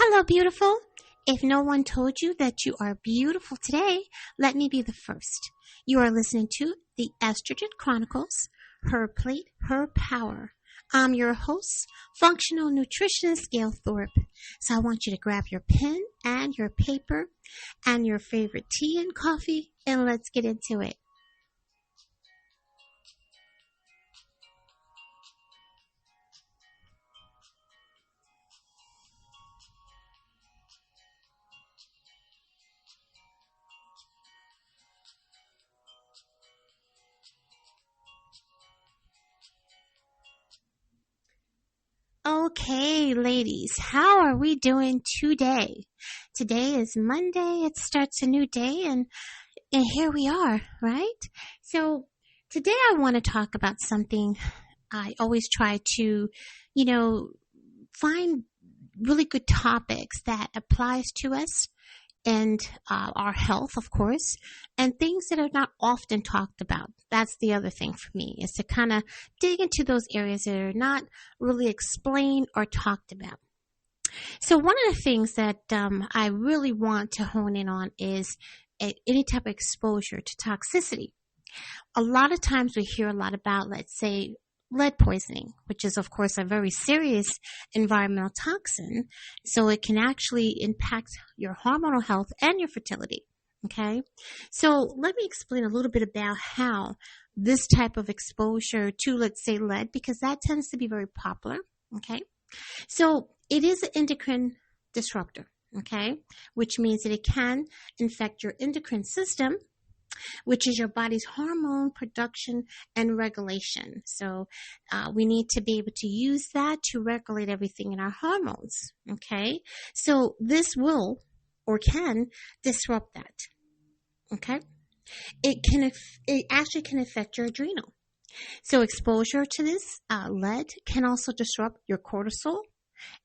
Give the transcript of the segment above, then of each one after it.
Hello, beautiful. If no one told you that you are beautiful today, let me be the first. You are listening to the Estrogen Chronicles, Her Plate, Her Power. I'm your host, functional nutritionist Gail Thorpe. So I want you to grab your pen and your paper and your favorite tea and coffee, and let's get into it. Okay, ladies, how are we doing today? Today is Monday. It starts a new day, and here we are, right? So today I want to talk about something I always try to, find really good topics that applies to us and our health, of course, and things that are not often talked about. That's the other thing for me, is to kind of dig into those areas that are not really explained or talked about. So one of the things that I really want to hone in on is any type of exposure to toxicity. A lot of times we hear a lot about, let's say, lead poisoning, which is, of course, a very serious environmental toxin. So it can actually impact your hormonal health and your fertility. Okay. So let me explain a little bit about how this type of exposure to, let's say, lead, because that tends to be very popular. Okay. So it is an endocrine disruptor. Okay. Which means that it can infect your endocrine system, which is your body's hormone production and regulation. So we need to be able to use that to regulate everything in our hormones. Okay. So this will or can disrupt that. Okay. It actually can affect your adrenal. So exposure to this lead can also disrupt your cortisol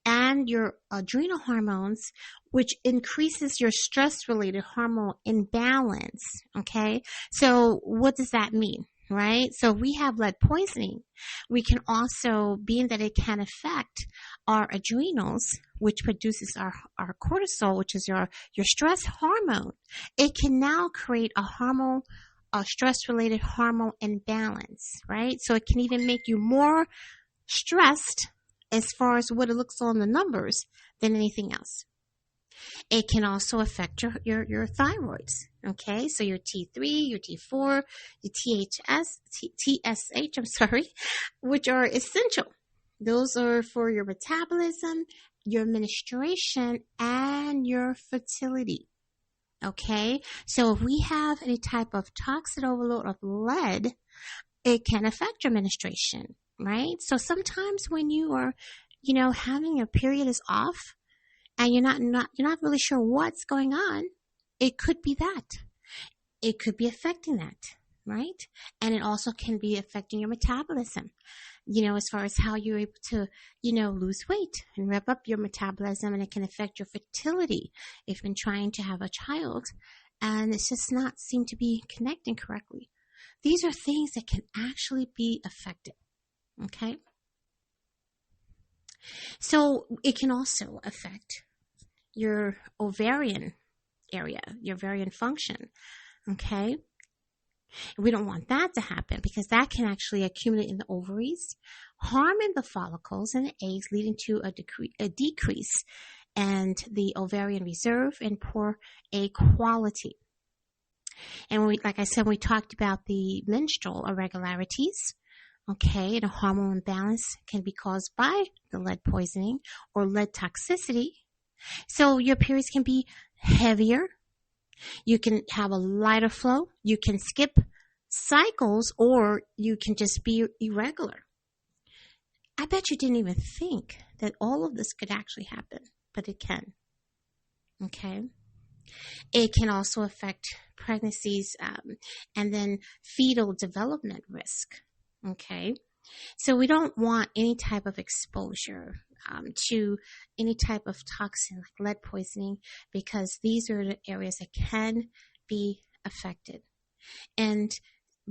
and your adrenal hormones, which increases your stress-related hormone imbalance. Okay, so what does that mean, right? So we have lead poisoning. We can also, being that it can affect our adrenals, which produces our cortisol, which is your stress hormone, it can now create a stress-related hormone imbalance, right? So it can even make you more stressed as far as what it looks on the numbers than anything else. It can also affect your thyroids. Okay, so your T3, your T4, your TSH, which are essential. Those are for your metabolism, your menstruation, and your fertility. Okay, so if we have any type of toxin overload of lead, it can affect your menstruation. Right? So sometimes when you are, having your period is off and you're not really sure what's going on, it could be that. It could be affecting that, right? And it also can be affecting your metabolism, as far as how you're able to, lose weight and rev up your metabolism, and it can affect your fertility if you've been trying to have a child and it's just not seem to be connecting correctly. These are things that can actually be affected. Okay. So it can also affect your ovarian area, your ovarian function. Okay. We don't want that to happen because that can actually accumulate in the ovaries, harming the follicles and the eggs, leading to a decrease in the ovarian reserve and poor egg quality. And like I said, we talked about the menstrual irregularities. Okay, and a hormone imbalance can be caused by the lead poisoning or lead toxicity. So your periods can be heavier. You can have a lighter flow. You can skip cycles, or you can just be irregular. I bet you didn't even think that all of this could actually happen, but it can. Okay. It can also affect pregnancies and then fetal development risk. Okay, so we don't want any type of exposure to any type of toxin like lead poisoning, because these are the areas that can be affected. And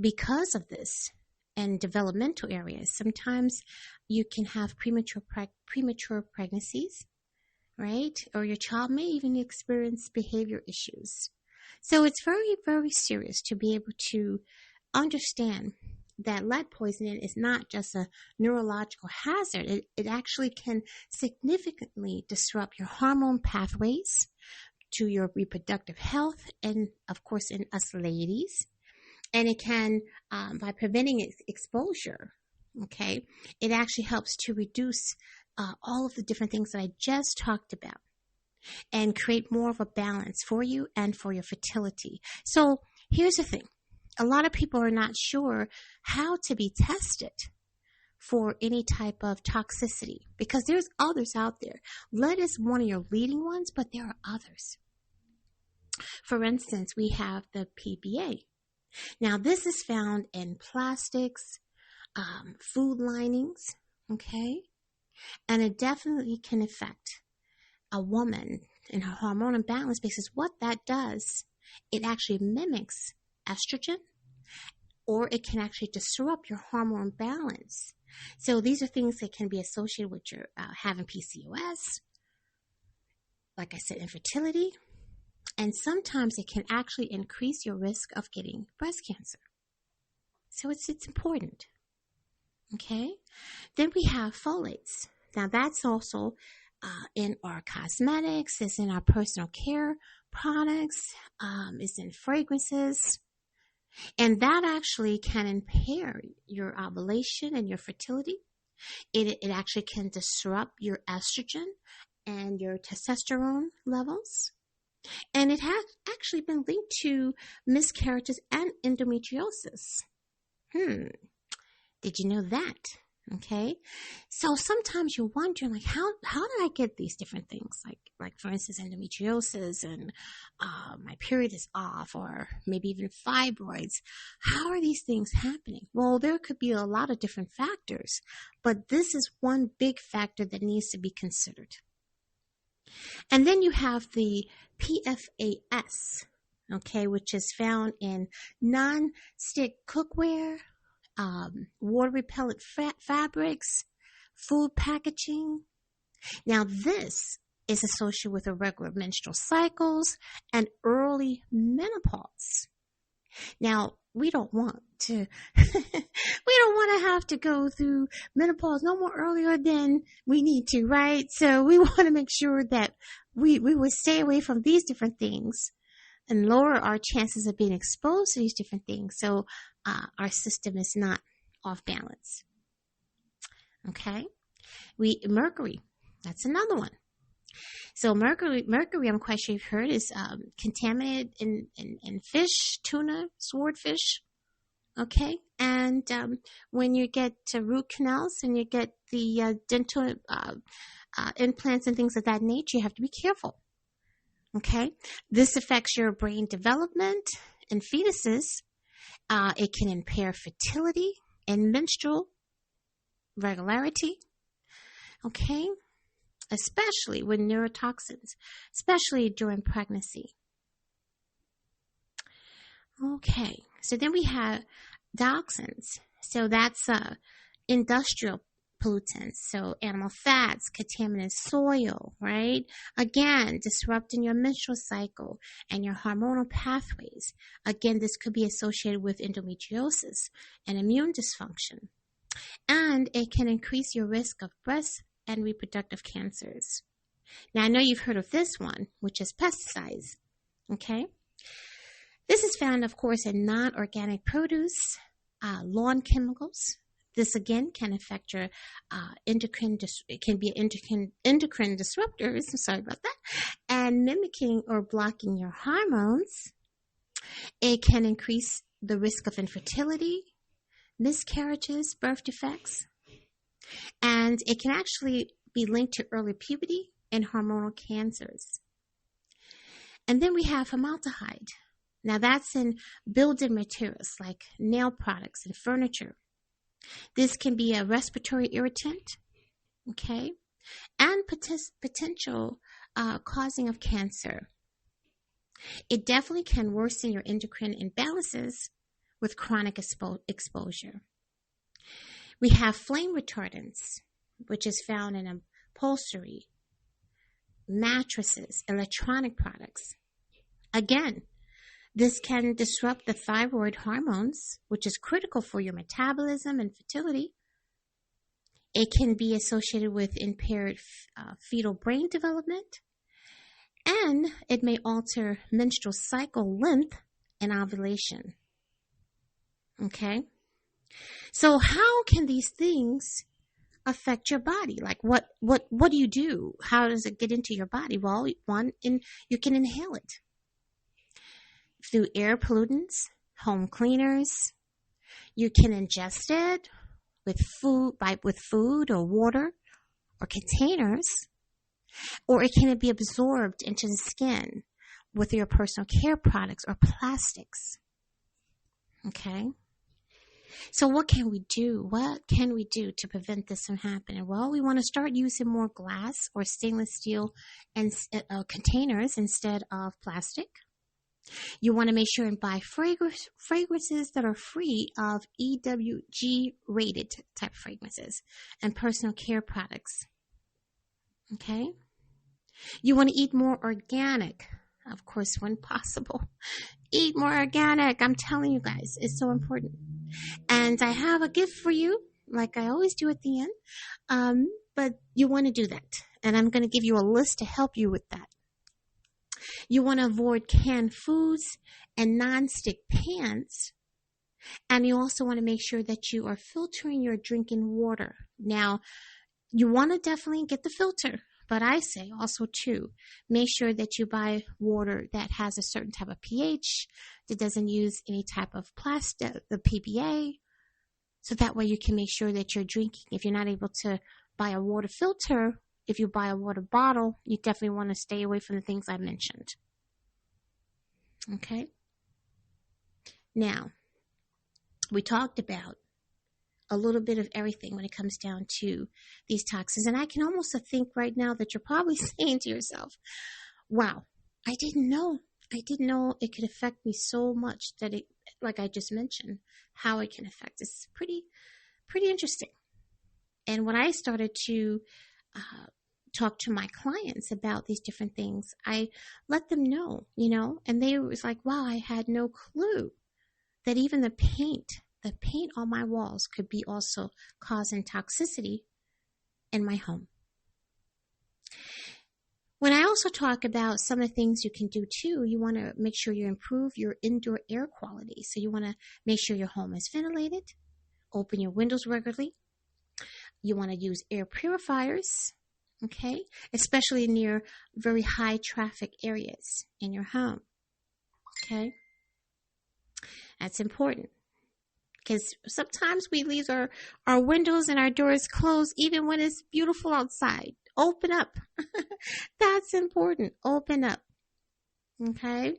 because of this, and developmental areas, sometimes you can have premature pregnancies, right? Or your child may even experience behavior issues. So it's very, very serious to be able to understand that lead poisoning is not just a neurological hazard. It actually can significantly disrupt your hormone pathways to your reproductive health and, of course, in us ladies. And it can, by preventing exposure, okay, it actually helps to reduce all of the different things that I just talked about and create more of a balance for you and for your fertility. So here's the thing. A lot of people are not sure how to be tested for any type of toxicity because there's others out there. Lead is one of your leading ones, but there are others. For instance, we have the PBA. Now, this is found in plastics, food linings, okay? And it definitely can affect a woman in her hormone imbalance because what that does, it actually mimics estrogen, or it can actually disrupt your hormone balance. So these are things that can be associated with your having PCOS, like I said, infertility, and sometimes it can actually increase your risk of getting breast cancer. So it's important. Okay? Then we have folates. Now that's also in our cosmetics, it's in our personal care products, it's in fragrances. And that actually can impair your ovulation and your fertility. It actually can disrupt your estrogen and your testosterone levels. And it has actually been linked to miscarriages and endometriosis. Did you know that? Okay. So sometimes you're wondering, like, how did I get these different things? Like for instance, endometriosis and my period is off, or maybe even fibroids. How are these things happening? Well, there could be a lot of different factors, but this is one big factor that needs to be considered. And then you have the PFAS, okay, which is found in non-stick cookware, water repellent fabrics, food packaging. Now, this is associated with irregular menstrual cycles and early menopause. Now, we don't want to have to go through menopause no more earlier than we need to, right? So we want to make sure that we would stay away from these different things and lower our chances of being exposed to these different things, so our system is not off balance. Okay, mercury, that's another one. So mercury, I'm quite sure you've heard, is contaminated in fish, tuna, swordfish. Okay, and when you get root canals and you get the dental implants and things of that nature, you have to be careful. Okay, this affects your brain development in fetuses. It can impair fertility and menstrual regularity. Okay, especially with neurotoxins, especially during pregnancy. Okay, so then we have dioxins. So that's industrial pollutants, so animal fats, contaminated soil, right? Again, disrupting your menstrual cycle and your hormonal pathways. Again, this could be associated with endometriosis and immune dysfunction. And it can increase your risk of breast and reproductive cancers. Now, I know you've heard of this one, which is pesticides, okay? This is found, of course, in non-organic produce, lawn chemicals. This, again, can affect your it can be endocrine disruptors, sorry about that, and mimicking or blocking your hormones. It can increase the risk of infertility, miscarriages, birth defects, and it can actually be linked to early puberty and hormonal cancers. And then we have formaldehyde. Now that's in building materials like nail products and furniture. This can be a respiratory irritant, okay, and potential causing of cancer. It definitely can worsen your endocrine imbalances with chronic exposure. We have flame retardants, which is found in upholstery, mattresses, electronic products. Again, this can disrupt the thyroid hormones, which is critical for your metabolism and fertility. It can be associated with impaired fetal brain development, and it may alter menstrual cycle length and ovulation. Okay? So how can these things affect your body? Like what do you do? How does it get into your body? Well, you can inhale it through air pollutants, home cleaners. You can ingest it with food or water or containers, or it can be absorbed into the skin with your personal care products or plastics. Okay? So what can we do? What can we do to prevent this from happening? Well, we want to start using more glass or stainless steel and containers instead of plastic. You want to make sure and buy fragrances that are free of EWG rated type fragrances and personal care products. Okay? You want to eat more organic, of course, when possible. Eat more organic. I'm telling you guys, it's so important. And I have a gift for you, like I always do at the end. But you want to do that. And I'm going to give you a list to help you with that. You want to avoid canned foods and non-stick pans. And you also want to make sure that you are filtering your drinking water. Now, you want to definitely get the filter. But I say also, too, make sure that you buy water that has a certain type of pH, that doesn't use any type of plastic, the PBA. So that way you can make sure that you're drinking. If you're not able to buy a water filter, if you buy a water bottle, you definitely want to stay away from the things I mentioned. Okay? Now, we talked about a little bit of everything when it comes down to these toxins. And I can almost think right now that you're probably saying to yourself, wow, I didn't know it could affect me so much that it, like I just mentioned, how it can affect. It's pretty interesting. And when I started to talk to my clients about these different things, I let them know, and they was like, wow, I had no clue that even the paint on my walls could be also causing toxicity in my home. When I also talk about some of the things you can do too, you want to make sure you improve your indoor air quality. So you want to make sure your home is ventilated, open your windows regularly. You want to use air purifiers, okay, especially near very high traffic areas in your home, okay? That's important. Because sometimes we leave our windows and our doors closed even when it's beautiful outside. Open up. That's important. Open up. Okay?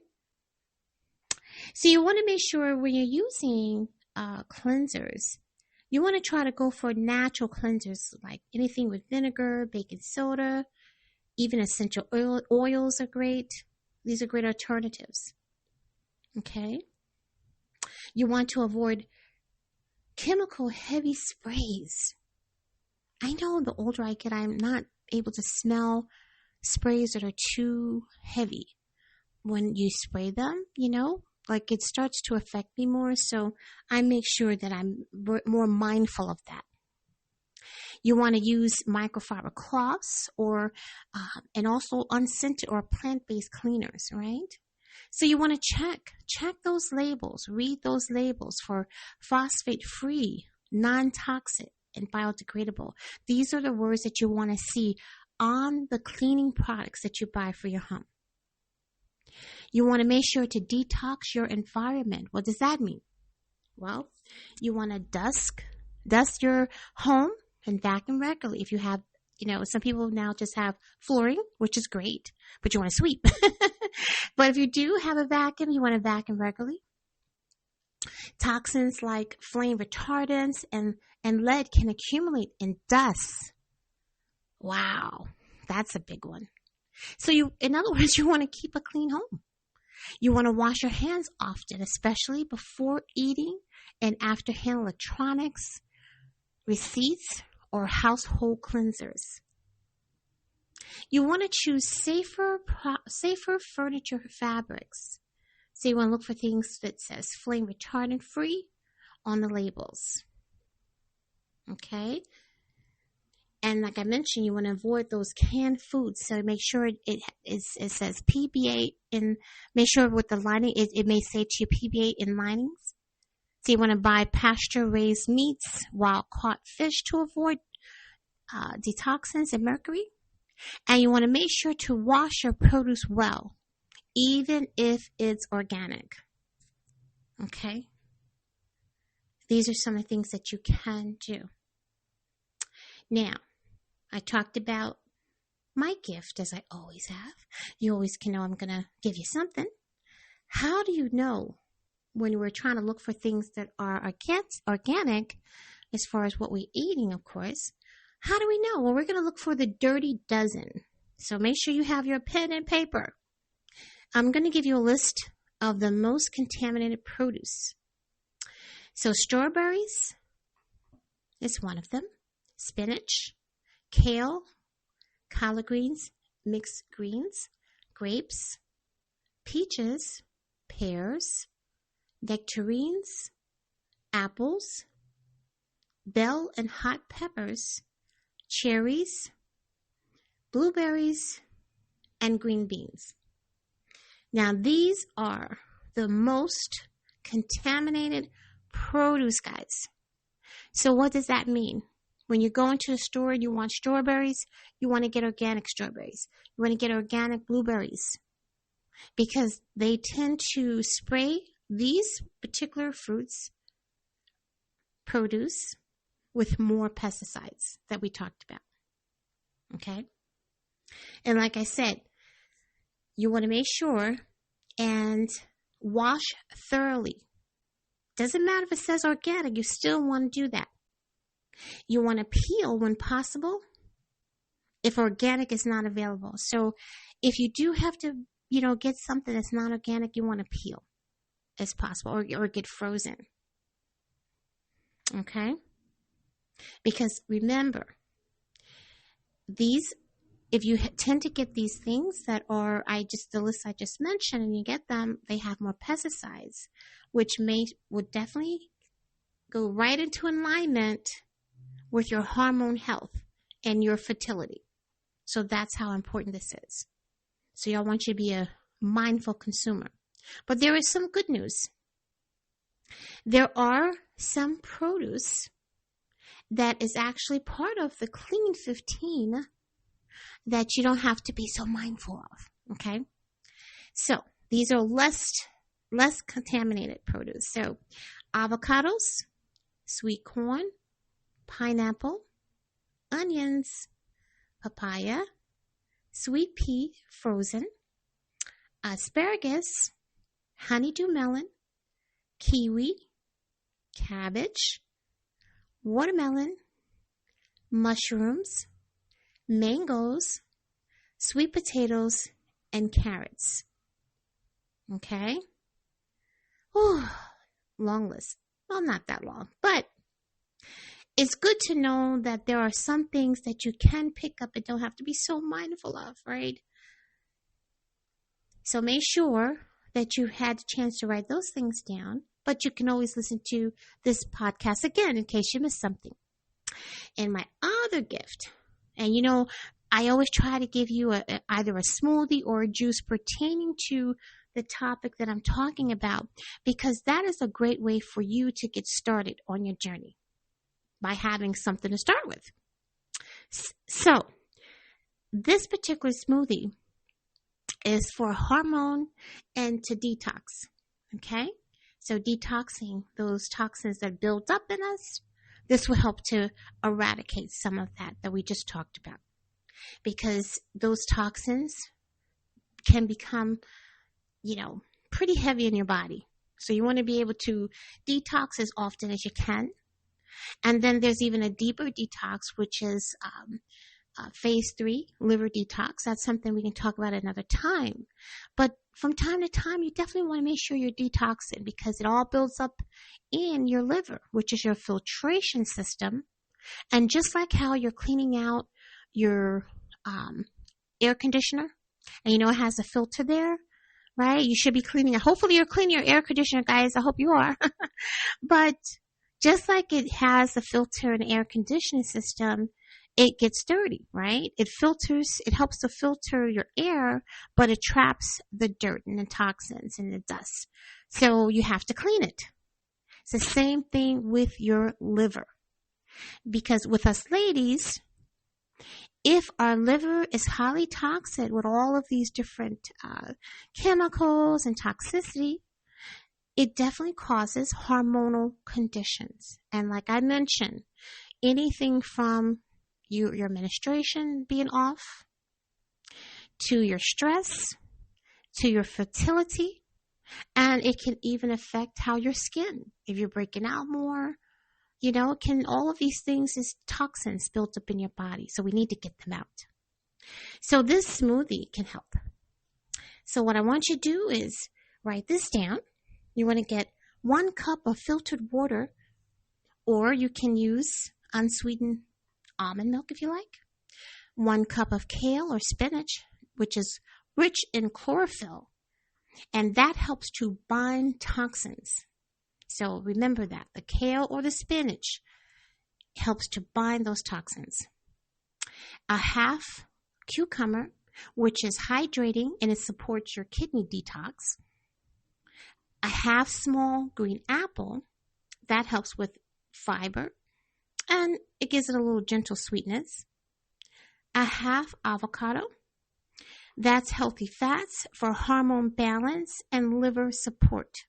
So you want to make sure when you're using cleansers, you want to try to go for natural cleansers, like anything with vinegar, baking soda, even essential oils are great. These are great alternatives. Okay? You want to avoid chemical heavy sprays. I know the older I get, I'm not able to smell sprays that are too heavy. When you spray them, like it starts to affect me more. So I make sure that I'm more mindful of that. You want to use microfiber cloths and also unscented or plant-based cleaners, right? So you want to check those labels, read those labels for phosphate-free, non-toxic, and biodegradable. These are the words that you want to see on the cleaning products that you buy for your home. You want to make sure to detox your environment. What does that mean? Well, you want to dust your home and vacuum regularly. If you have, some people now just have flooring, which is great, but you want to sweep. But if you do have a vacuum, you want to vacuum regularly. Toxins like flame retardants and lead can accumulate in dust. Wow, that's a big one. So in other words, you want to keep a clean home. You want to wash your hands often, especially before eating and after handling electronics, receipts, or household cleansers. You want to choose safer furniture fabrics. So you want to look for things that says flame retardant free on the labels. Okay? And like I mentioned, you want to avoid those canned foods. So make sure it says PBA in, make sure with the lining, it may say to you PBA in linings. So you want to buy pasture-raised meats, wild-caught fish to avoid detoxins and mercury. And you want to make sure to wash your produce well, even if it's organic. Okay? These are some of the things that you can do. Now, I talked about my gift, as I always have. You always can know I'm going to give you something. How do you know when we're trying to look for things that are organic, as far as what we're eating, of course? How do we know? Well, we're going to look for the dirty dozen. So make sure you have your pen and paper. I'm going to give you a list of the most contaminated produce. So strawberries is one of them. Spinach, kale, collard greens, mixed greens, grapes, peaches, pears, nectarines, apples, bell and hot peppers, cherries, blueberries, and green beans. Now, these are the most contaminated produce, guys. So what does that mean? When you go into the store and you want strawberries, you want to get organic strawberries. You want to get organic blueberries, because they tend to spray these particular fruits, produce, with more pesticides that we talked about. Okay? And like I said, you want to make sure and wash thoroughly. Doesn't matter if it says organic, you still want to do that. You want to peel when possible if organic is not available. So if you do have to, get something that's not organic, you want to peel as possible, or get frozen. Okay? Because remember, if you tend to get these things that are, the list I just mentioned, and you get them, they have more pesticides, which would definitely go right into alignment with your hormone health and your fertility. So that's how important this is. So y'all want you to be a mindful consumer. But there is some good news. There are some produce that is actually part of the Clean 15 that you don't have to be so mindful of. Okay? So these are less contaminated produce. So avocados, sweet corn, pineapple, onions, papaya, sweet pea frozen, asparagus, honeydew melon, kiwi, cabbage, watermelon, mushrooms, mangoes, sweet potatoes, and carrots. Okay? Whew, long list. Well, not that long, but it's good to know that there are some things that you can pick up and don't have to be so mindful of, right? So make sure that you had a chance to write those things down, but you can always listen to this podcast again in case you missed something. And my other gift, and I always try to give you either a smoothie or a juice pertaining to the topic that I'm talking about, because that is a great way for you to get started on your journey, by having something to start with. So, this particular smoothie is for hormone and to detox. Okay? So, detoxing those toxins that build up in us, this will help to eradicate some of that we just talked about. Because those toxins can become, pretty heavy in your body. So, you want to be able to detox as often as you can. And then there's even a deeper detox, which is phase 3, liver detox. That's something we can talk about another time. But from time to time, you definitely want to make sure you're detoxing, because it all builds up in your liver, which is your filtration system. And just like how you're cleaning out your air conditioner, and you know it has a filter there, right? You should be cleaning it. Hopefully you're cleaning your air conditioner, guys. I hope you are. But just like it has a filter and air conditioning system, it gets dirty, right? It helps to filter your air, but it traps the dirt and the toxins and the dust. So you have to clean it. It's the same thing with your liver. Because with us ladies, if our liver is highly toxic with all of these different chemicals and toxicity, it definitely causes hormonal conditions. And like I mentioned, anything from your menstruation being off, to your stress, to your fertility, and it can even affect how your skin, if you're breaking out more, all of these things is toxins built up in your body. So we need to get them out. So this smoothie can help. So what I want you to do is write this down. You want to get 1 cup of filtered water, or you can use unsweetened almond milk if you like. 1 cup of kale or spinach, which is rich in chlorophyll, and that helps to bind toxins. So remember that. The kale or the spinach helps to bind those toxins. A half cucumber, which is hydrating and it supports your kidney detox. A half small green apple, that helps with fiber and it gives it a little gentle sweetness. A half avocado, that's healthy fats for hormone balance and liver support.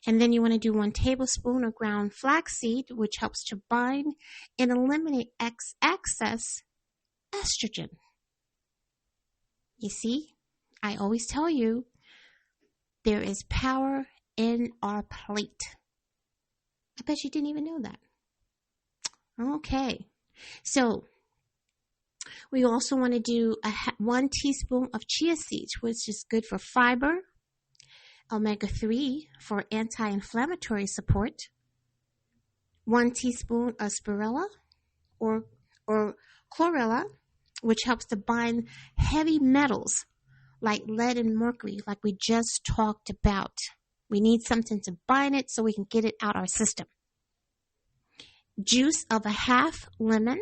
And then you want to do 1 tablespoon of ground flaxseed, which helps to bind and eliminate excess estrogen. You see, I always tell you, there is power in our plate. I bet you didn't even know that. Okay, so we also want to do 1 teaspoon of chia seeds, which is good for fiber, omega-3 for anti-inflammatory support, 1 teaspoon of spirulina or chlorella, which helps to bind heavy metals like lead and mercury, like we just talked about. We need something to bind it so we can get it out our system. Juice of a half lemon.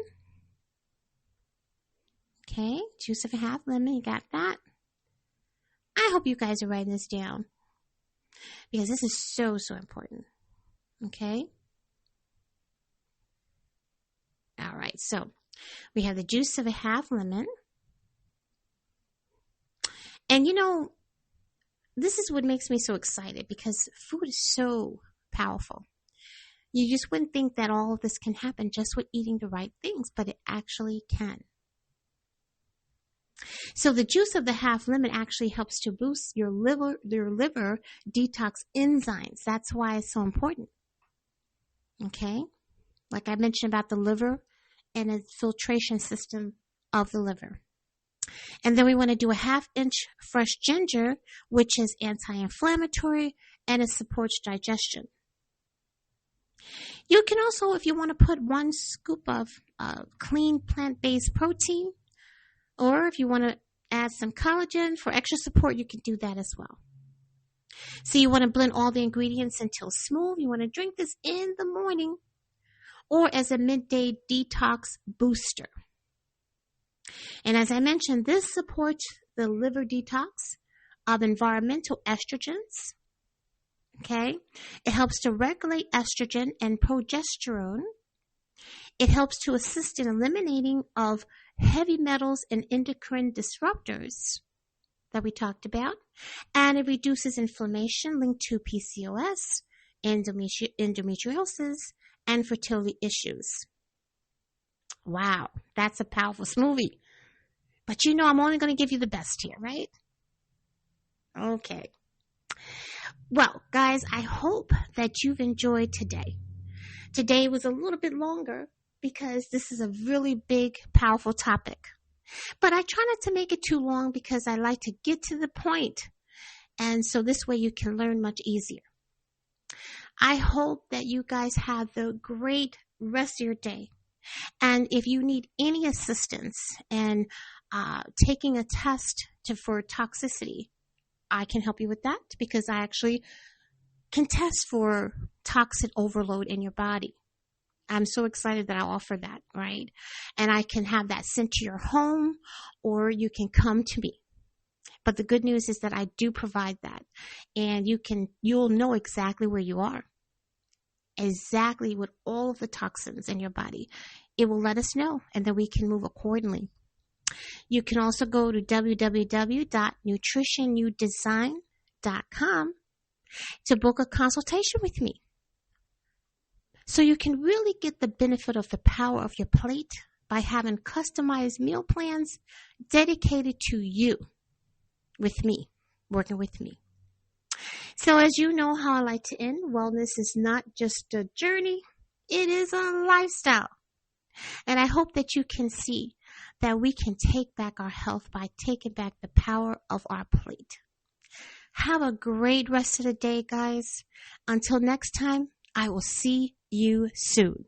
Okay, juice of a half lemon, you got that? I hope you guys are writing this down because this is so, so important. Okay? All right, so we have the juice of a half lemon. And this is what makes me so excited because food is so powerful. You just wouldn't think that all of this can happen just with eating the right things, but it actually can. So the juice of the half lemon actually helps to boost your liver detox enzymes. That's why it's so important. Okay? Like I mentioned about the liver and its filtration system of the liver. And then we want to do a 1/2 inch fresh ginger, which is anti-inflammatory and it supports digestion. You can also, if you want to put 1 scoop of clean plant-based protein, or if you want to add some collagen for extra support, you can do that as well. So you want to blend all the ingredients until smooth. You want to drink this in the morning or as a midday detox booster. And as I mentioned, this supports the liver detox of environmental estrogens. Okay? It helps to regulate estrogen and progesterone. It helps to assist in eliminating of heavy metals and endocrine disruptors that we talked about. And it reduces inflammation linked to PCOS, endometriosis, and fertility issues. Wow, that's a powerful smoothie. But I'm only going to give you the best here, right? Okay. Well, guys, I hope that you've enjoyed today. Today was a little bit longer because this is a really big, powerful topic. But I try not to make it too long because I like to get to the point. And so this way you can learn much easier. I hope that you guys have the great rest of your day. And if you need any assistance in taking a test for toxicity. I can help you with that because I actually can test for toxin overload in your body. I'm so excited that I offer that, right? And I can have that sent to your home, or you can come to me. But the good news is that I do provide that, and you'll know exactly where you are, exactly with all of the toxins in your body. It will let us know, and then we can move accordingly. You can also go to www.nutritionyoudesign.com to book a consultation with me, so you can really get the benefit of the power of your plate by having customized meal plans dedicated to you with me, working with me. So as you know how I like to end, wellness is not just a journey, it is a lifestyle. And I hope that you can see that we can take back our health by taking back the power of our plate. Have a great rest of the day, guys. Until next time, I will see you soon.